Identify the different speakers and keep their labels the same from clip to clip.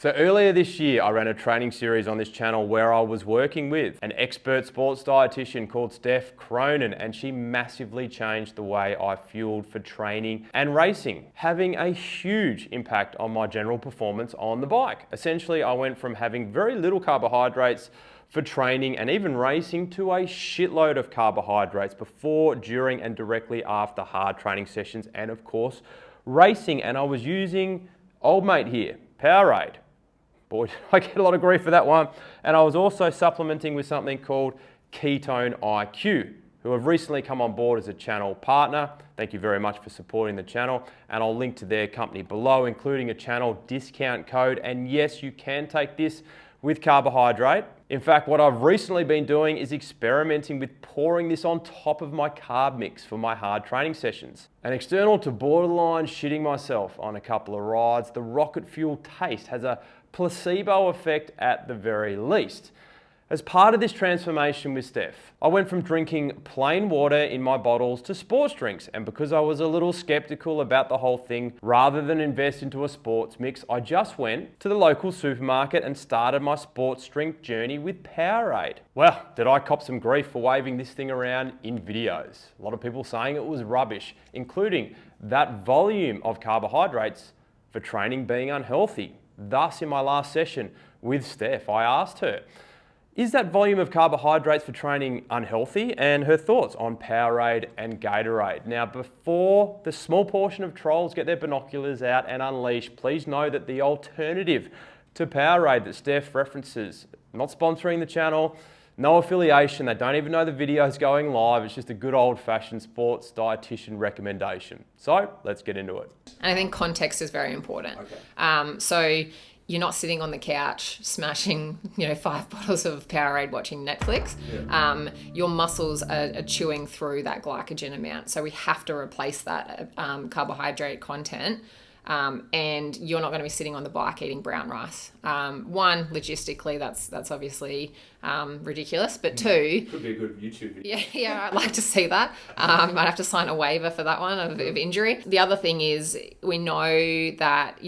Speaker 1: So earlier this year, I ran a training series on this channel where I was working with an expert sports dietitian called Steph Cronin, and she massively changed the way I fueled for training and racing, having a huge impact on my general performance on the bike. Essentially, I went from having very little carbohydrates for training and even racing to a shitload of carbohydrates before, during, and directly after hard training sessions, and of course, racing. And I was using old mate here, Powerade. Boy, did I get a lot of grief for that one. And I was also supplementing with something called Ketone IQ, who have recently come on board as a channel partner. Thank you very much for supporting the channel. And I'll link to their company below, including a channel discount code. And yes, you can take this with carbohydrate. In fact, what I've recently been doing is experimenting with pouring this on top of my carb mix for my hard training sessions. And external to borderline shitting myself on a couple of rides, the rocket fuel taste has a placebo effect at the very least. As part of this transformation with Steph, I went from drinking plain water in my bottles to sports drinks. And because I was a little skeptical about the whole thing, rather than invest into a sports mix, I just went to the local supermarket and started my sports drink journey with Powerade. Well, did I cop some grief for waving this thing around in videos. A lot of people saying it was rubbish, including that volume of carbohydrates for training being unhealthy. Thus, in my last session with Steph, I asked her, is that volume of carbohydrates for training unhealthy? And her thoughts on Powerade and Gatorade. Now, before the small portion of trolls get their binoculars out and unleash, please know that the alternative to Powerade that Steph references, not sponsoring the channel, no affiliation, they don't even know the video is going live, it's just a good old-fashioned sports dietitian recommendation. So, let's get into it.
Speaker 2: And I think context is very important.
Speaker 1: Okay.
Speaker 2: So you're not sitting on the couch smashing, 5 bottles of Powerade watching Netflix.
Speaker 1: Yeah.
Speaker 2: Your muscles are chewing through that glycogen amount. So we have to replace that carbohydrate content. And you're not going to be sitting on the bike eating brown rice. One, logistically, that's obviously ridiculous. But two,
Speaker 1: could be a good YouTube video.
Speaker 2: Yeah, I'd like to see that. Might have to sign a waiver for that one of injury. The other thing is we know that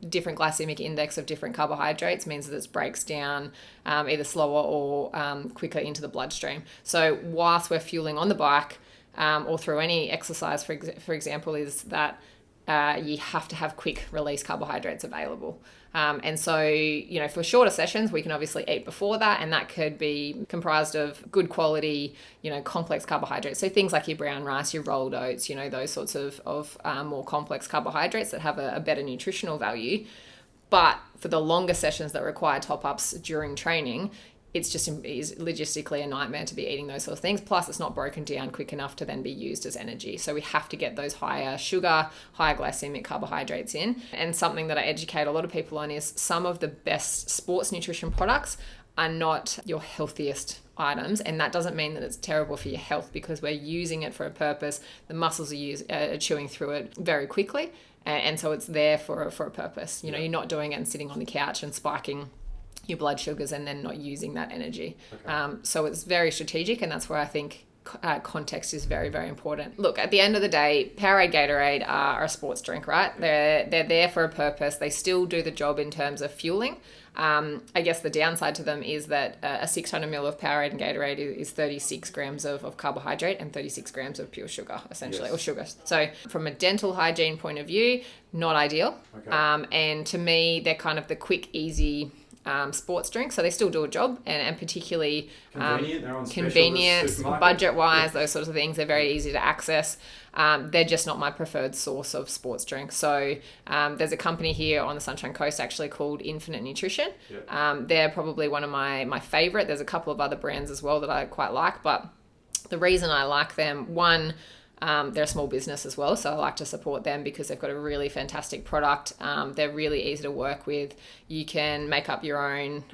Speaker 2: different glycemic index of different carbohydrates means that it breaks down either slower or quicker into the bloodstream. So whilst we're fueling on the bike or through any exercise, for example, is that you have to have quick release carbohydrates available. And so, for shorter sessions, we can obviously eat before that, and that could be comprised of good quality, complex carbohydrates. So things like your brown rice, your rolled oats, those sorts of more complex carbohydrates that have a better nutritional value. But for the longer sessions that require top-ups during training, it's logistically a nightmare to be eating those sort of things. Plus, it's not broken down quick enough to then be used as energy. So we have to get those higher sugar, higher glycemic carbohydrates in. And something that I educate a lot of people on is some of the best sports nutrition products are not your healthiest items. And that doesn't mean that it's terrible for your health, because we're using it for a purpose. The muscles are chewing through it very quickly. And so it's there for a purpose. You're not doing it and sitting on the couch and spiking your blood sugars and then not using that energy. Okay. So it's very strategic, and that's where I think context is very, very important. Look, at the end of the day, Powerade, Gatorade are a sports drink, right? They're there for a purpose. They still do the job in terms of fueling. I guess the downside to them is that a 600 ml of Powerade and Gatorade is 36 grams of carbohydrate and 36 grams of pure sugar, essentially, yes. Or sugar. So from a dental hygiene point of view, not ideal. Okay. And to me, they're kind of the quick, easy sports drinks, so they still do a job, and particularly convenient, budget-wise, those sorts of things. They're very easy to access. They're just not my preferred source of sports drinks. So there's a company here on the Sunshine Coast actually called Infinite Nutrition. Yep. They're probably one of my favorite. There's a couple of other brands as well that I quite like, but the reason I like them, one, they're a small business as well, so I like to support them because they've got a really fantastic product. They're really easy to work with. You can make up your own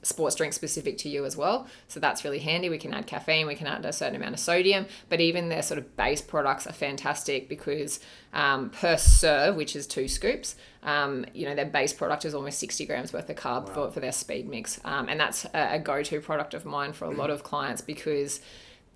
Speaker 2: sports drink specific to you as well, so that's really handy. We can add caffeine, we can add a certain amount of sodium, but even their sort of base products are fantastic because per serve, which is 2 scoops, their base product is almost 60 grams worth of carb. Wow. for their speed mix, and that's a go-to product of mine for a lot of clients because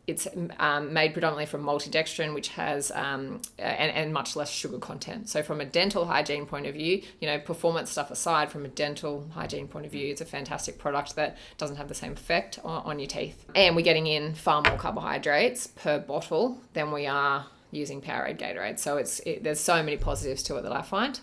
Speaker 2: It's made predominantly from maltodextrin, which has and much less sugar content. So from a dental hygiene point of view, performance stuff aside, from a dental hygiene point of view, it's a fantastic product that doesn't have the same effect on your teeth. And we're getting in far more carbohydrates per bottle than we are using Powerade Gatorade. So there's so many positives to it that I find.